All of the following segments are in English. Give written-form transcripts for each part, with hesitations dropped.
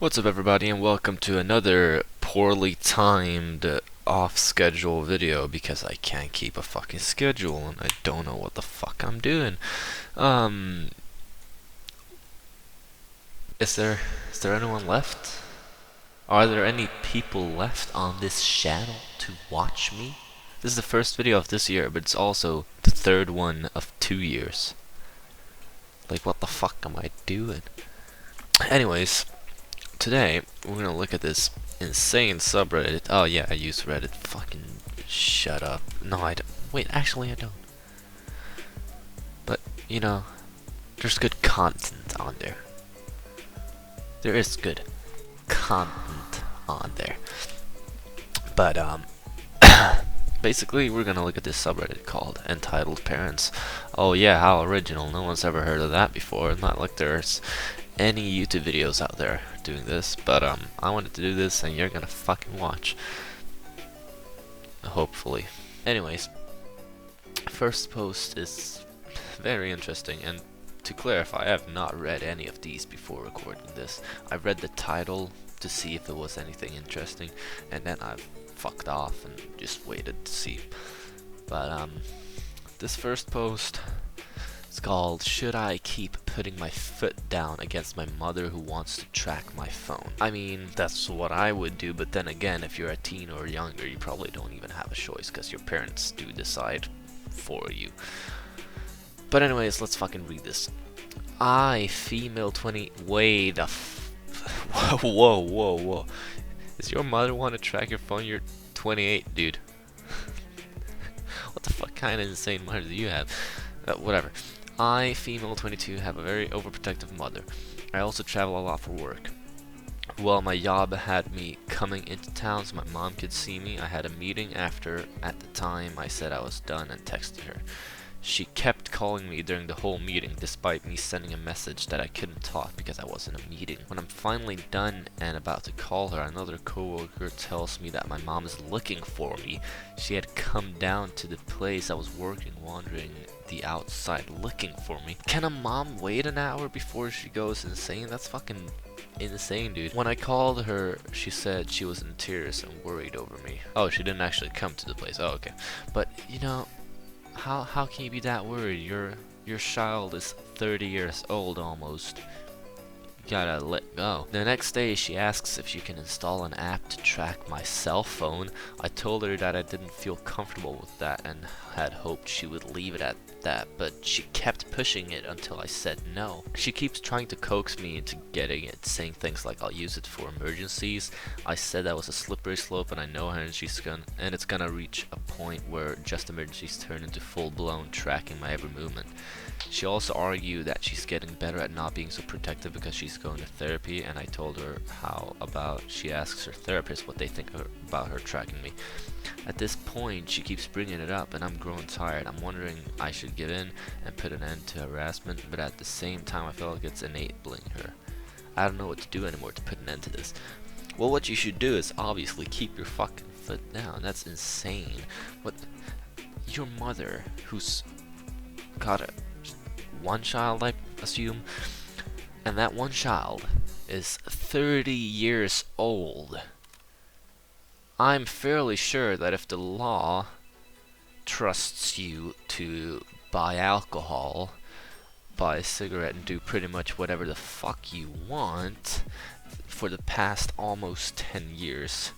What's up everybody and welcome to another poorly timed off schedule video because I can't keep a fucking schedule and I don't know what the fuck I'm doing. Um is there anyone left? Are there any people left on this channel to watch me? This is the first video of this year, but it's also the third one of 2 years. Like what the fuck am I doing? Anyways, today, we're gonna look at this insane subreddit. Oh yeah, I use Reddit. Fucking shut up. No, I don't. Wait, actually I don't. But, you know, there's good content on there. There is good content on there. But, basically, we're gonna look at this subreddit called Entitled Parents. Oh yeah, how original. No one's ever heard of that before. Not like there's any YouTube videos out there doing this, but I wanted to do this and you're gonna fucking watch. Hopefully. Anyways, first post is very interesting, and to clarify, I have not read any of these before recording this. I read the title to see if it was anything interesting, and then I've fucked off and just waited to see. But this first post, it's called, "Should I Keep Putting My Foot Down Against My Mother Who Wants to Track My Phone?" I mean, that's what I would do, but then again, if you're a teen or younger, you probably don't even have a choice, because your parents do decide for you. But anyways, let's fucking read this. I, female 20... Wait a whoa. Does your mother want to track your phone? You're 28, dude. What the fuck kind of insane mother do you have? Whatever. I, female 22, have a very overprotective mother. I also travel a lot for work. Well, my job had me coming into town so my mom could see me. I had a meeting after. At the time, I said I was done and texted her. She kept calling me during the whole meeting, despite me sending a message that I couldn't talk because I was in a meeting. When I'm finally done and about to call her, another coworker tells me that my mom is looking for me. She had come down to the place I was working, wandering the outside looking for me. Can a mom wait an hour before she goes insane? That's fucking insane, dude. When I called her, she said she was in tears and worried over me. Oh, she didn't actually come to the place. Oh, okay. But, you know, how can you be that worried? Your child is 30 years old almost. You gotta let go. The next day she asks if she can install an app to track my cell phone. I told her that I didn't feel comfortable with that and had hoped she would leave it at that, but she kept pushing it until I said no. She keeps trying to coax me into getting it, saying things like I'll use it for emergencies. I said that was a slippery slope and I know her, and it's gonna reach a point where just emergencies turn into full-blown tracking my every movement. She also argued that she's getting better at not being so protective because she's going to therapy, and I told her how about she asks her therapist what they think about her tracking me. At this point, she keeps bringing it up, and I'm growing tired. I'm wondering I should give in and put an end to harassment, but at the same time, I feel like it's enabling her. I don't know what to do anymore to put an end to this. Well, what you should do is obviously keep your fucking foot down. That's insane. What? Your mother, who's got one child, I assume, and that one child is 30 years old. I'm fairly sure that if the law trusts you to buy alcohol, buy a cigarette, and do pretty much whatever the fuck you want for the past almost 10 years,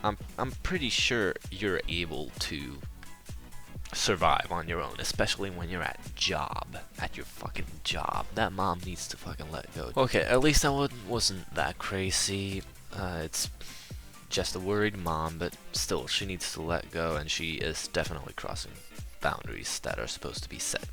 I'm pretty sure you're able to survive on your own, especially when you're at your fucking job. That mom needs to fucking let go. Okay, at least that one wasn't that crazy. It's just a worried mom, but still, she needs to let go, and she is definitely crossing boundaries that are supposed to be set.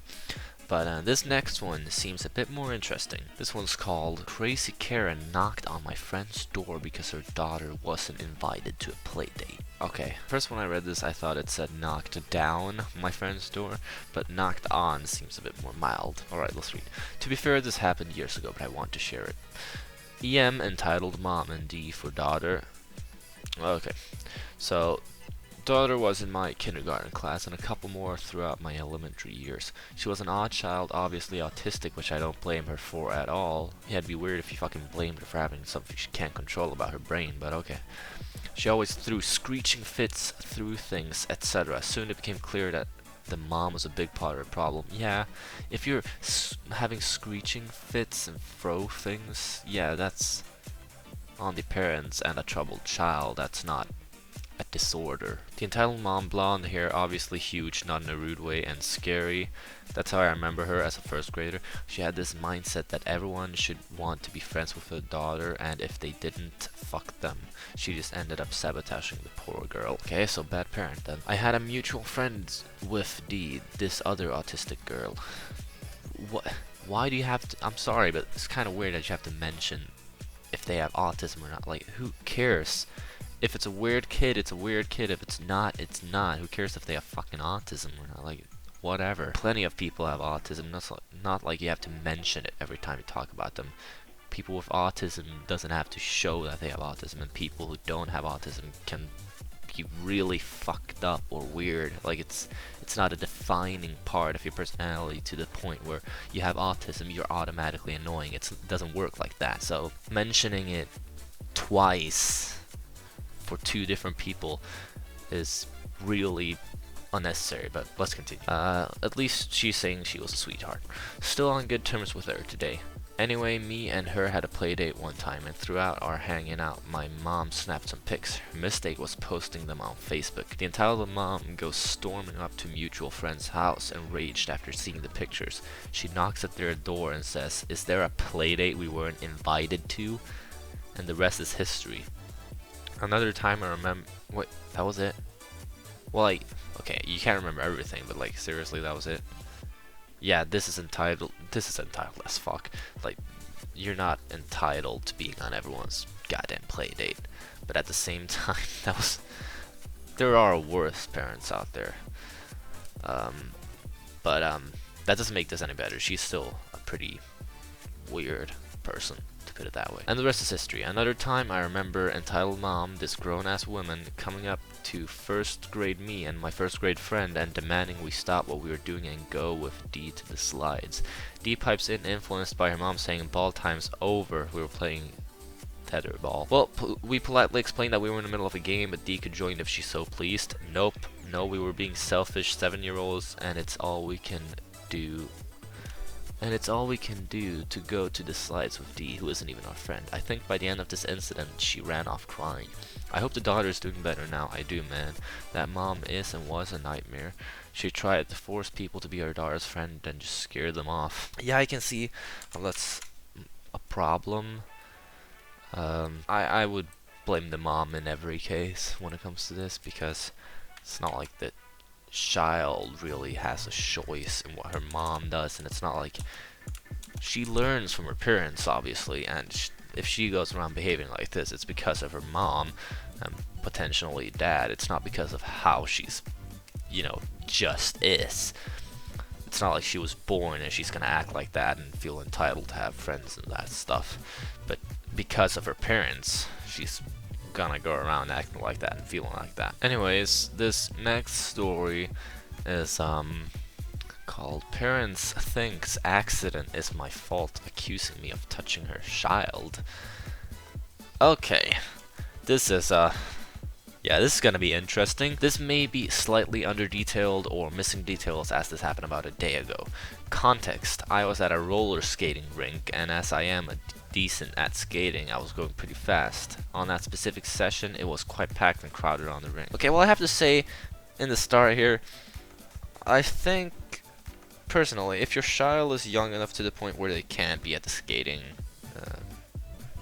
But this next one seems a bit more interesting. This one's called, "Crazy Karen knocked on my friend's door because her daughter wasn't invited to a play date." Okay, first when I read this I thought it said knocked down my friend's door, but knocked on seems a bit more mild. Alright, let's read. "To be fair, this happened years ago, but I want to share it. EM entitled Mom and D for daughter." Okay, so daughter was in my kindergarten class and a couple more throughout my elementary years. She was an odd child, obviously autistic, which I don't blame her for at all. Yeah, it'd be weird if you fucking blamed her for having something she can't control about her brain, but okay. She always threw screeching fits through things, etc. Soon it became clear that the mom was a big part of the problem. Yeah, if you're having screeching fits and throw things, yeah, that's on the parents and a troubled child. That's not a disorder. The entitled mom, blonde hair, obviously huge, not in a rude way, and scary. That's how I remember her as a first grader. She had this mindset that everyone should want to be friends with her daughter, and if they didn't, fuck them. She just ended up sabotaging the poor girl. Okay, so bad parent then. I had a mutual friend with this other autistic girl. What? Why do you have to? I'm sorry, but it's kind of weird that you have to mention if they have autism or not. Like, who cares? If it's a weird kid, it's a weird kid. If it's not, it's not. Who cares if they have fucking autism or not? Like, whatever. Plenty of people have autism. Not like you have to mention it every time you talk about them. People with autism doesn't have to show that they have autism, and people who don't have autism can be really fucked up or weird. Like, it's not a defining part of your personality to the point where you have autism, you're automatically annoying. It doesn't work like that. So mentioning it twice for two different people is really unnecessary, but let's continue. At least she's saying she was a sweetheart. Still on good terms with her today. Anyway, me and her had a play date one time, and throughout our hanging out, my mom snapped some pics. Her mistake was posting them on Facebook. The entitled mom goes storming up to mutual friend's house, enraged after seeing the pictures. She knocks at their door and says, "Is there a play date we weren't invited to?" And the rest is history. Another time I remember... Wait, that was it? Well, like, okay, you can't remember everything, but like, seriously, that was it? Yeah, this is entitled as fuck. Like, you're not entitled to being on everyone's goddamn play date. But at the same time, there are worse parents out there. That doesn't make this any better. She's still a pretty weird person, to put it that way. And the rest is history. Another time I remember entitled mom, this grown-ass woman, coming up to first grade me and my first grade friend and demanding we stop what we were doing and go with D to the slides. D pipes in, influenced by her mom saying ball time's over. We were playing tetherball. Well, we politely explained that we were in the middle of a game, but D could join if she's so pleased. Nope. No, we were being selfish 7-year-olds, and it's all we can do. And it's all we can do to go to the slides with D, who isn't even our friend. I think by the end of this incident, she ran off crying. I hope the daughter is doing better now. I do, man. That mom is and was a nightmare. She tried to force people to be her daughter's friend and just scare them off. Yeah, I can see how that's a problem. I would blame the mom in every case when it comes to this, because it's not like the child really has a choice in what her mom does, and it's not like she learns from her parents, obviously, and if she goes around behaving like this, it's because of her mom and potentially dad. It's not because of how she's, you know, just is. It's not like she was born and she's gonna act like that and feel entitled to have friends and that stuff, but because of her parents, she's gonna go around acting like that and feeling like that. Anyways, this next story is called Parents Thinks Accident is My Fault, Accusing Me of Touching Her Child. Okay, this is yeah, this is gonna be interesting. This may be slightly under-detailed or missing details, as this happened about a day ago. Context: I was at a roller skating rink, and as I am decent at skating, I was going pretty fast. On that specific session, it was quite packed and crowded on the rink. Okay, well, I have to say, in the start here, I think, personally, if your child is young enough to the point where they can't be at the skating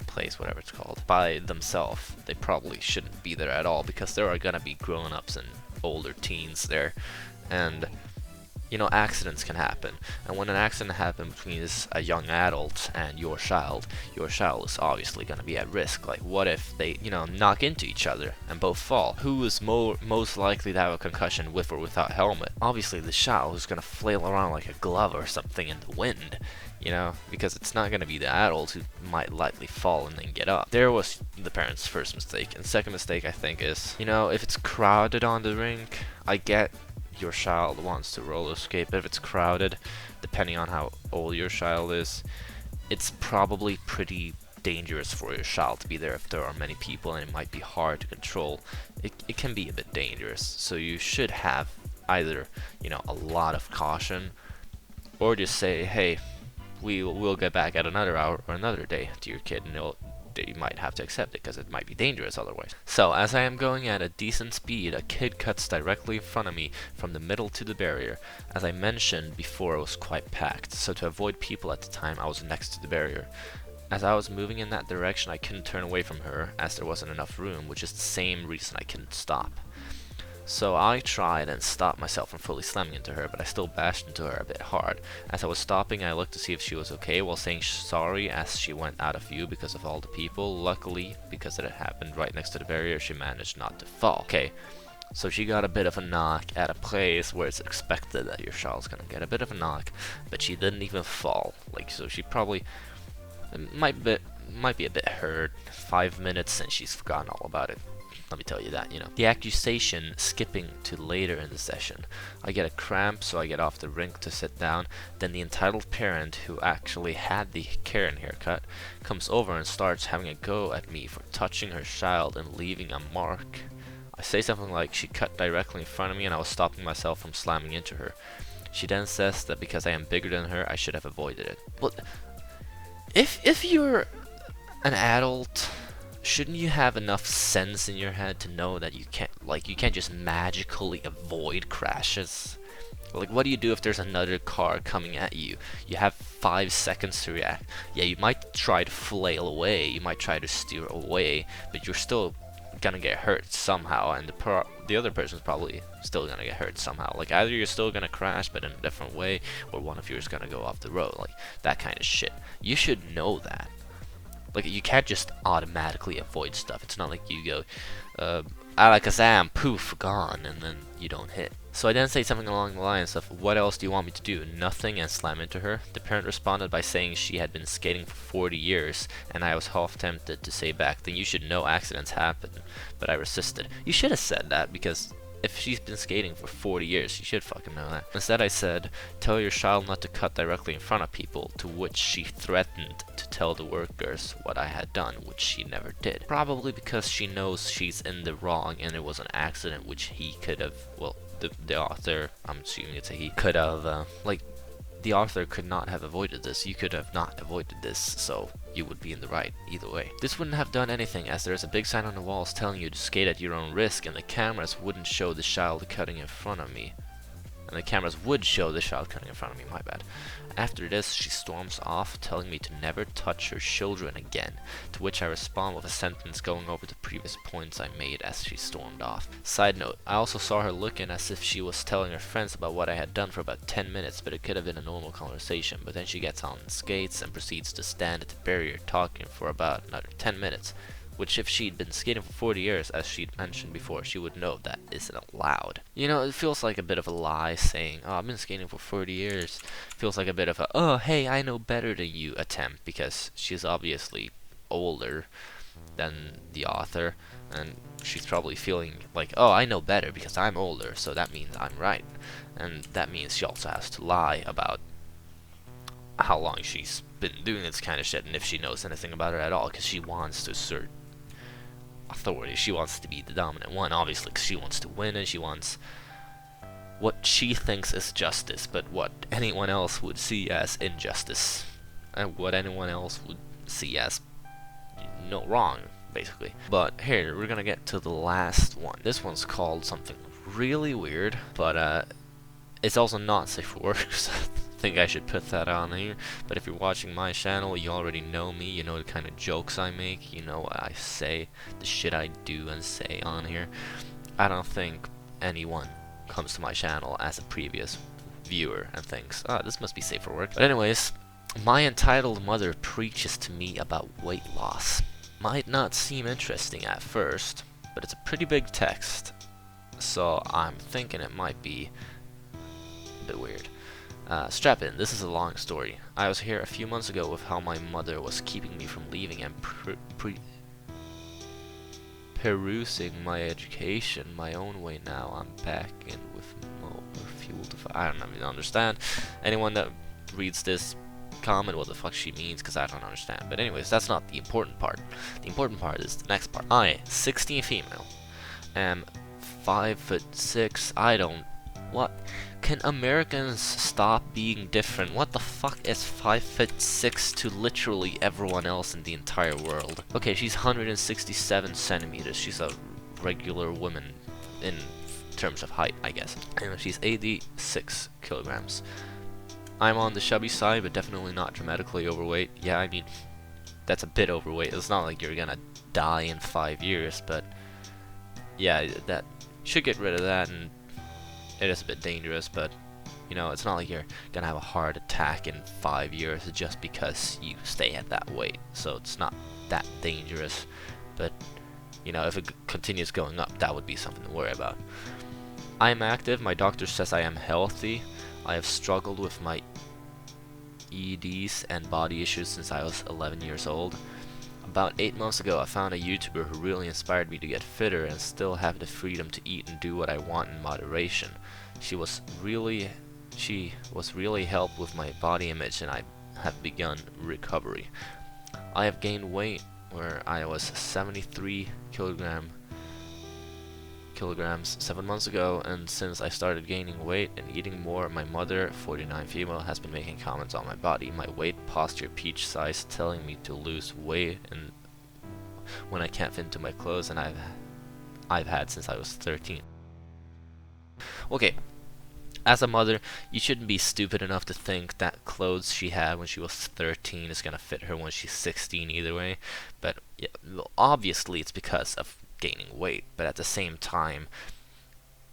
place, whatever it's called, by themselves, they probably shouldn't be there at all, because there are gonna be grown-ups and older teens there, and you know, accidents can happen. And when an accident happens between a young adult and your child is obviously going to be at risk. Like, what if they, you know, knock into each other and both fall? Who is most likely to have a concussion with or without helmet? Obviously the child, who's going to flail around like a glove or something in the wind. you know, because it's not gonna be the adult who might likely fall and then get up. There was the parents' first mistake. And second mistake, I think, is, you know, if it's crowded on the rink, I get your child wants to roller skate, but if it's crowded, depending on how old your child is, it's probably pretty dangerous for your child to be there if there are many people, and it might be hard to control. It can be a bit dangerous, so you should have either, you know, a lot of caution, or just say, hey, we'll get back at another hour or another day to your kid, and they might have to accept it because it might be dangerous otherwise. So as I am going at a decent speed, a kid cuts directly in front of me from the middle to the barrier. As I mentioned before, it was quite packed, so to avoid people at the time, I was next to the barrier. As I was moving in that direction, I couldn't turn away from her as there wasn't enough room, which is the same reason I couldn't stop. So I tried and stopped myself from fully slamming into her, but I still bashed into her a bit hard. As I was stopping, I looked to see if she was okay while saying sorry as she went out of view because of all the people. Luckily, because it had happened right next to the barrier, she managed not to fall. Okay, so she got a bit of a knock at a place where it's expected that your child's gonna get a bit of a knock, but she didn't even fall. Like, so she probably might be a bit hurt. 5 minutes and she's forgotten all about it. Let me tell you that, you know. The accusation skipping to later in the session. I get a cramp, so I get off the rink to sit down. Then the entitled parent, who actually had the Karen haircut, comes over and starts having a go at me for touching her child and leaving a mark. I say something like she cut directly in front of me and I was stopping myself from slamming into her. She then says that because I am bigger than her, I should have avoided it. Well, if you're an adult, shouldn't you have enough sense in your head to know that you can't just magically avoid crashes? Like, what do you do if there's another car coming at you? You have 5 seconds to react. Yeah, you might try to flail away, you might try to steer away, but you're still gonna get hurt somehow, and the other person's probably still gonna get hurt somehow. Like, either you're still gonna crash but in a different way, or one of you is gonna go off the road. Like, that kind of shit. You should know that. Like, you can't just automatically avoid stuff. It's not like you go, alakazam, poof, gone, and then you don't hit. So I then say something along the lines of, what else do you want me to do? Nothing, and slam into her. The parent responded by saying she had been skating for 40 years, and I was half tempted to say back, then you should know accidents happen. But I resisted. You should have said that, because if she's been skating for 40 years, you should fucking know that. Instead I said, tell your child not to cut directly in front of people, to which she threatened to tell the workers what I had done, which she never did. Probably because she knows she's in the wrong and it was an accident, which he could have, well, the author, I'm assuming it's a he, could have, like, the author could not have avoided this. You could have not avoided this, so you would be in the right either way. This wouldn't have done anything, as there's a big sign on the walls telling you to skate at your own risk, and the cameras wouldn't show the child cutting in front of me. And the cameras would show the child cutting in front of me, my bad. After this, she storms off, telling me to never touch her children again, to which I respond with a sentence going over the previous points I made as she stormed off. Side note, I also saw her looking as if she was telling her friends about what I had done for about 10 minutes, but it could have been a normal conversation, but then she gets on skates and proceeds to stand at the barrier talking for about another 10 minutes. Which, if she'd been skating for 40 years, as she'd mentioned before, she would know that isn't allowed. You know, it feels like a bit of a lie saying, oh, I've been skating for 40 years. Feels like a bit of a, oh, hey, I know better than you attempt, because she's obviously older than the author, and she's probably feeling like, oh, I know better because I'm older, so that means I'm right. And that means she also has to lie about how long she's been doing this kind of shit, and if she knows anything about it at all, because she wants to assert authority. She wants to be the dominant one, obviously, because she wants to win, and she wants what she thinks is justice, but what anyone else would see as injustice, and what anyone else would see as no wrong, basically. But here, we're gonna get to the last one. This one's called something really weird, but it's also not safe for work, so I think I should put that on here. But if you're watching my channel, you already know me, you know the kind of jokes I make, you know what I say, the shit I do and say on here. I don't think anyone comes to my channel as a previous viewer and thinks, oh, this must be safe for work. But anyways, my entitled mother preaches to me about weight loss. Might not seem interesting at first, but it's a pretty big text, so I'm thinking it might be a bit weird. Strap in, this is a long story. I was here a few months ago with how my mother was keeping me from leaving and perusing my education my own way. Now I'm back in with more fuel to fire. I don't even understand. Anyone that reads this, comment what the fuck she means, because I don't understand. But anyways, that's not the important part. The important part is the next part. I, 16 female, am 5'6". I don't... What? Can Americans stop being different? What the fuck is 5'6" to literally everyone else in the entire world? Okay, she's 167 centimeters. She's a regular woman in terms of height, I guess. Anyway, she's 86 kilograms. I'm on the chubby side, but definitely not dramatically overweight. Yeah, I mean, that's a bit overweight. It's not like you're gonna die in 5 years, but yeah, that should get rid of that. And it is a bit dangerous, but you know, it's not like you're gonna have a heart attack in 5 years just because you stay at that weight. So it's not that dangerous, but you know, if it continues going up, that would be something to worry about. I am active. My doctor says I am healthy. I have struggled with my EDs and body issues since I was 11 years old. About 8 months ago, I found a YouTuber who really inspired me to get fitter and still have the freedom to eat and do what I want in moderation. She was really helped with my body image, and I have begun recovery. I have gained weight where I was 73 kilograms 7 months ago, and since I started gaining weight and eating more, my mother, 49 female, has been making comments on my body, my weight, posture, peach size, telling me to lose weight and when I can't fit into my clothes, and I've had since I was 13. Okay, as a mother, you shouldn't be stupid enough to think that clothes she had when she was 13 is gonna fit her when she's 16 either way. But yeah, obviously it's because of gaining weight, but at the same time,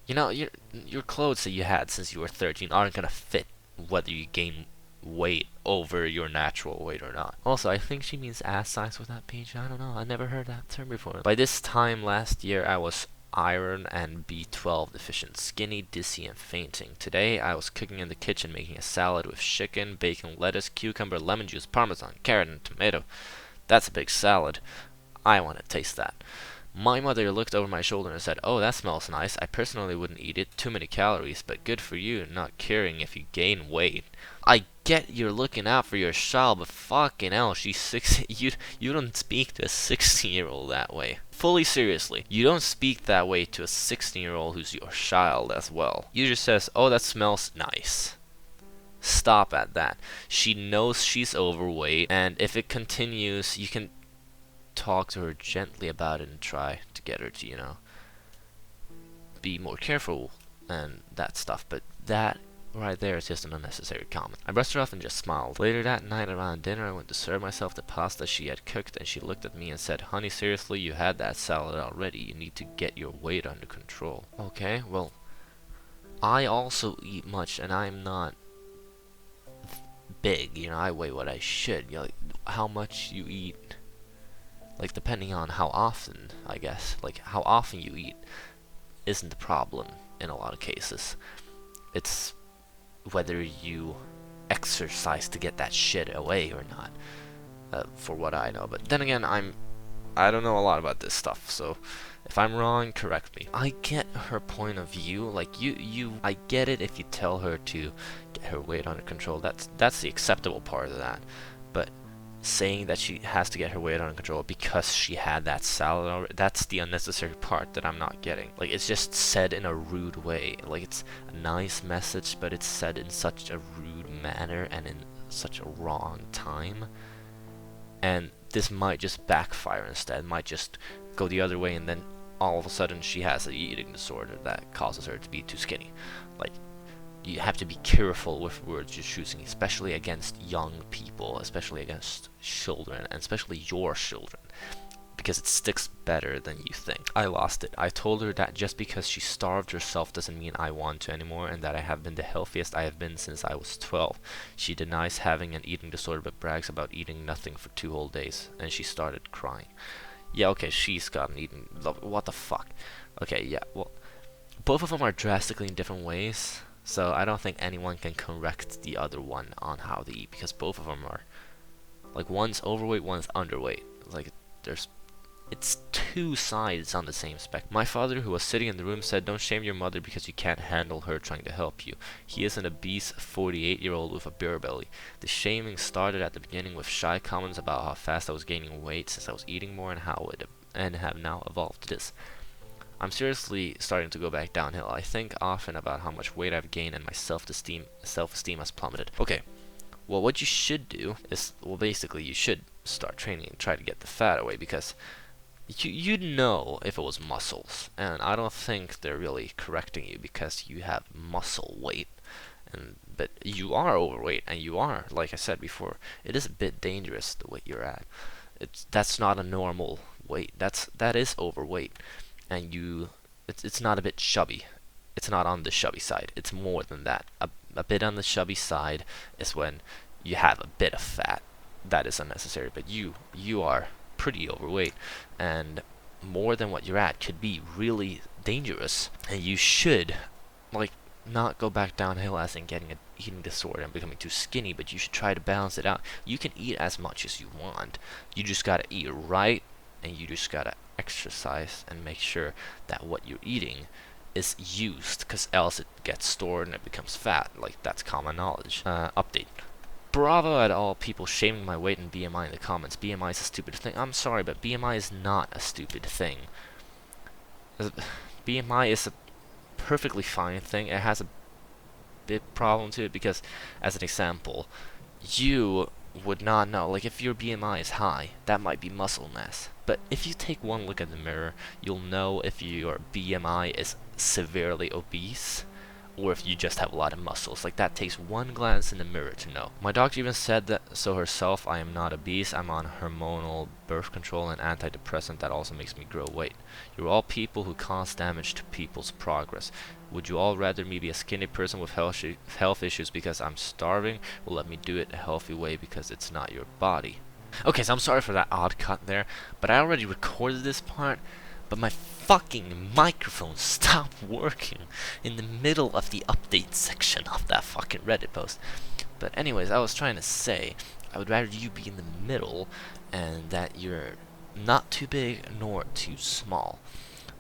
you know, your clothes that you had since you were 13 aren't gonna fit whether you gain weight over your natural weight or not. Also, I think she means ass size with that page. I don't know, I never heard that term before. By this time last year, I was iron and B12 deficient, skinny, dizzy, and fainting. Today, I was cooking in the kitchen making a salad with chicken, bacon, lettuce, cucumber, lemon juice, parmesan, carrot, and tomato. That's a big salad. I want to taste that. My mother looked over my shoulder and said, "Oh, that smells nice. I personally wouldn't eat it. Too many calories, but good for you, not caring if you gain weight." I get you're looking out for your child, but fucking hell, she's 6. You don't speak to a 16-year-old that way. Fully seriously, you don't speak that way to a 16-year-old who's your child as well. You just says, "Oh, that smells nice." Stop at that. She knows she's overweight, and if it continues, you can talk to her gently about it and try to get her to, you know, be more careful and that stuff. But that right there is just an unnecessary comment. I brushed her off and just smiled. Later that night around dinner, I went to serve myself the pasta she had cooked, and she looked at me and said, "Honey, seriously, you had that salad already. You need to get your weight under control." Okay, well, I also eat much, and I'm not big, you know, I weigh what I should. You know, like, how much you eat, like, depending on how often, I guess, like, how often you eat isn't the problem in a lot of cases. It's whether you exercise to get that shit away or not, for what I know. But then again, I don't know a lot about this stuff, so if I'm wrong, correct me. I get her point of view. Like, I get it if you tell her to get her weight under control. That's the acceptable part of that. But saying that she has to get her weight under control because she had that salad already, that's the unnecessary part that I'm not getting. Like, it's just said in a rude way. Like, it's a nice message, but it's said in such a rude manner and in such a wrong time. And this might just backfire instead, might just go the other way, and then all of a sudden she has an eating disorder that causes her to be too skinny. Like, you have to be careful with words you're choosing, especially against young people, especially against children, and especially your children, because it sticks better than you think. I lost it. I told her that just because she starved herself doesn't mean I want to anymore, and that I have been the healthiest I have been since I was 12. She denies having an eating disorder but brags about eating nothing for 2 whole days, and she started crying. Yeah, okay, she's got an eating... What the fuck? Okay, yeah, well, both of them are drastically in different ways. So I don't think anyone can correct the other one on how to eat, because both of them are, like, one's overweight, one's underweight. Like, there's it's two sides on the same spec. My father, who was sitting in the room, said, "Don't shame your mother because you can't handle her trying to help you. He is an obese 48-year-old with a beer belly. The shaming started at the beginning with shy comments about how fast I was gaining weight since I was eating more, and how it and have now evolved to this. I'm seriously starting to go back downhill. I think often about how much weight I've gained, and my self-esteem has plummeted." Okay, well, what you should do is, well, basically you should start training and try to get the fat away, because you'd know if it was muscles, and I don't think they're really correcting you because you have muscle weight, but you are overweight, and you are, like I said before, it is a bit dangerous the weight you're at. That's not a normal weight. That is overweight, and it's not a bit chubby. It's not on the chubby side. It's more than that. A bit on the chubby side is when you have a bit of fat. That is unnecessary, but you are pretty overweight, and more than what you're at could be really dangerous, and you should, like, not go back downhill as in getting an eating disorder and becoming too skinny, but you should try to balance it out. You can eat as much as you want. You just gotta eat right, and you just gotta exercise and make sure that what you're eating is used, because else it gets stored and it becomes fat. Like, that's common knowledge. Update. Bravo at all people shaming my weight and BMI in the comments. BMI is a stupid thing. I'm sorry, but BMI is not a stupid thing. BMI is a perfectly fine thing. It has a big problem to it because, as an example, you would not know. Like, if your BMI is high, that might be muscle mass. But if you take one look at the mirror, you'll know if your BMI is severely obese, or if you just have a lot of muscles. Like, that takes one glance in the mirror to know. My doctor even said that so herself. I am not obese. I'm on hormonal birth control and antidepressant that also makes me grow weight. You're all people who cause damage to people's progress. Would you all rather me be a skinny person with health issues because I'm starving? Well, let me do it a healthy way because it's not your body. Okay, so I'm sorry for that odd cut there, but I already recorded this part, but my fucking microphone stopped working in the middle of the update section of that fucking Reddit post. But anyways, I was trying to say, I would rather you be in the middle, and that you're not too big nor too small.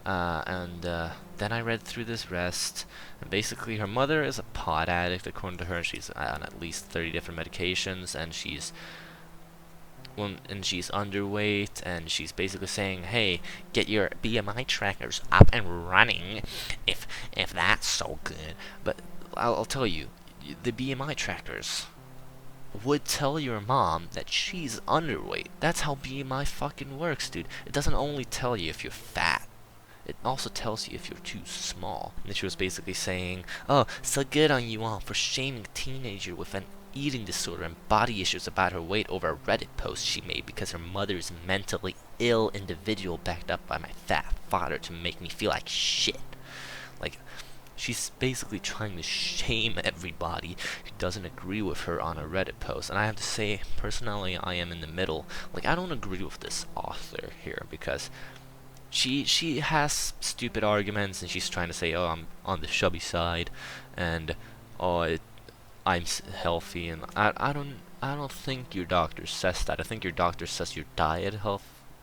Then I read through this rest, and basically her mother is a pot addict, according to her. She's on at least 30 different medications, and she's underweight, and she's basically saying, hey, get your BMI trackers up and running if that's so good. But I'll tell you, the BMI trackers would tell your mom that she's underweight. That's how BMI fucking works, dude. It doesn't only tell you if you're fat. It also tells you if you're too small. And she was basically saying, oh, so good on you all for shaming a teenager with an eating disorder and body issues about her weight over a Reddit post she made because her mother is a mentally ill individual backed up by my fat father to make me feel like shit. Like, she's basically trying to shame everybody who doesn't agree with her on a Reddit post. And I have to say, personally, I am in the middle. Like, I don't agree with this author here because she has stupid arguments, and she's trying to say, oh, I'm on the chubby side, and oh, I'm healthy, and I don't think your doctor says that. I think your doctor says your diet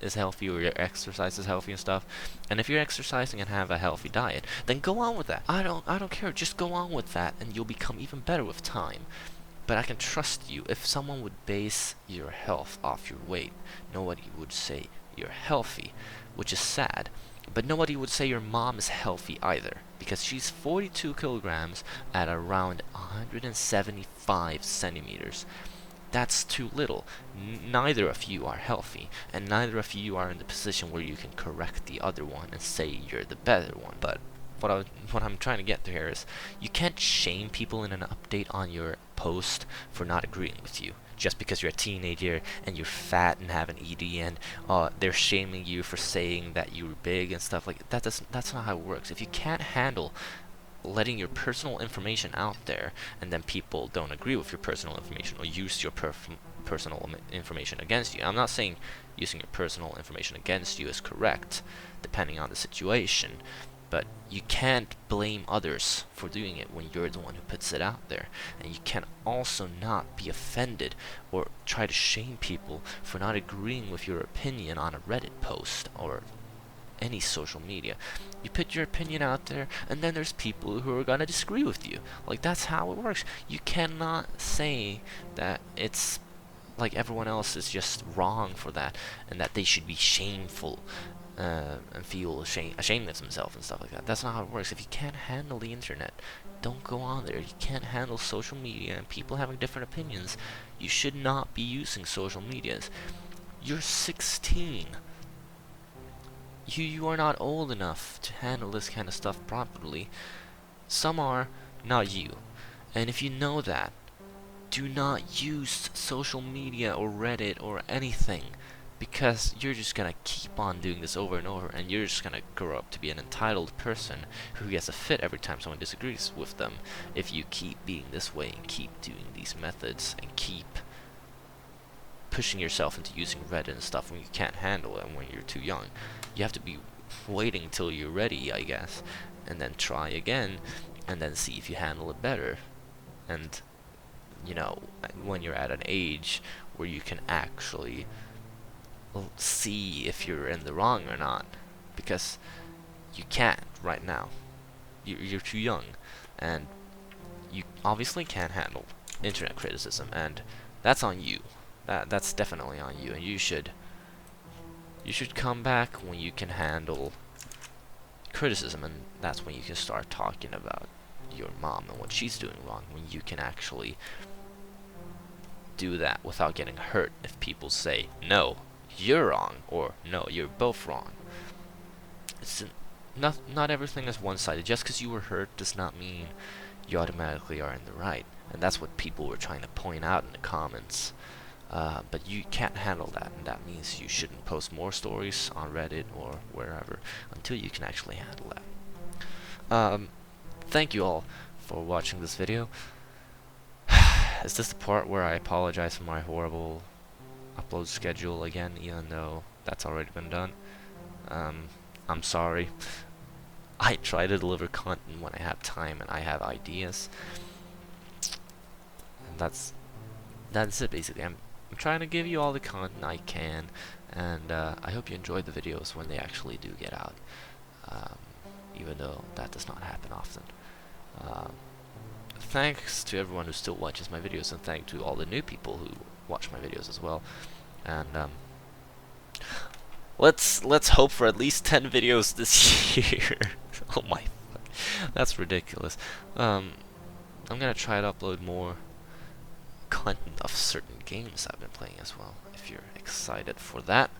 is healthy, or your exercise is healthy and stuff. And if you're exercising and have a healthy diet, then go on with that. I don't care. Just go on with that, and you'll become even better with time. But I can trust you. If someone would base your health off your weight, nobody would say you're healthy, which is sad. But nobody would say your mom is healthy either, because she's 42 kilograms at around 175 centimeters. That's too little. Neither of you are healthy, and neither of you are in the position where you can correct the other one and say you're the better one. But what I'm trying to get to here is, you can't shame people in an update on your post for not agreeing with you. Just because you're a teenager and you're fat and have an ED, and they're shaming you for saying that you're big and stuff like that. That's not how it works. If you can't handle letting your personal information out there, and then people don't agree with your personal information or use your personal information against you. I'm not saying using your personal information against you is correct, depending on the situation. But you can't blame others for doing it when you're the one who puts it out there. And you can also not be offended or try to shame people for not agreeing with your opinion on a Reddit post or any social media. You put your opinion out there, and then there's people who are gonna disagree with you. Like, that's how it works. You cannot say that it's like everyone else is just wrong for that, and that they should be shameful and feel ashamed of themselves and stuff like that. That's not how it works. If you can't handle the internet, don't go on there. You can't handle social media and people having different opinions. You should not be using social medias. You're 16. You are not old enough to handle this kind of stuff properly. Some are, not you. And if you know that, do not use social media or Reddit or anything, because you're just gonna keep on doing this over and over, and you're just gonna grow up to be an entitled person who gets a fit every time someone disagrees with them if you keep being this way and keep doing these methods and keep pushing yourself into using Reddit and stuff when you can't handle it and when you're too young. You have to be waiting till you're ready, I guess, and then try again, and then see if you handle it better. And, you know, when you're at an age where you can actually see if you're in the wrong or not, because you can't right now. You're too young, and you obviously can't handle internet criticism, and that's on you. That's definitely on you, and you should come back when you can handle criticism, and that's when you can start talking about your mom and what she's doing wrong, when you can actually do that without getting hurt if people say, no, you're wrong, or no, you're both wrong. It's not everything is one-sided. Just because you were hurt does not mean you automatically are in the right, and that's what people were trying to point out in the comments. But you can't handle that, and that means you shouldn't post more stories on Reddit or wherever until you can actually handle that. Thank you all for watching this video. Is this the part where I apologize for my horrible upload schedule again, even though that's already been done? I'm sorry. I try to deliver content when I have time and I have ideas, and that's it basically. I'm trying to give you all the content I can, and I hope you enjoyed the videos when they actually do get out, even though that does not happen often. Thanks to everyone who still watches my videos, and thank to all the new people who watch my videos as well. And let's hope for at least 10 videos this year. Oh my, that's ridiculous. I'm gonna try to upload more content of certain games I've been playing as well, if you're excited for that.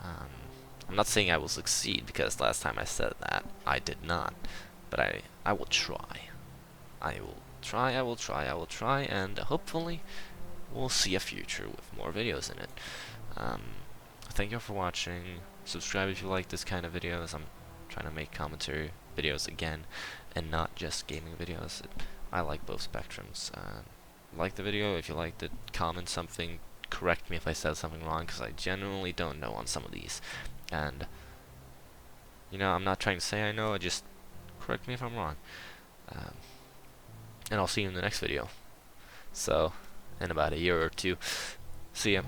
I'm not saying I will succeed, because last time I said that I did not, but I will try. I will try, and hopefully we'll see a future with more videos in it. Thank you for watching. Subscribe if you like this kind of videos. I'm trying to make commentary videos again, and not just gaming videos. I like both spectrums. Like the video. If you liked it, comment something, correct me if I said something wrong, because I genuinely don't know on some of these. And, you know, I'm not trying to say I know, just correct me if I'm wrong. And I'll see you in the next video. So, in about a year or two. See ya.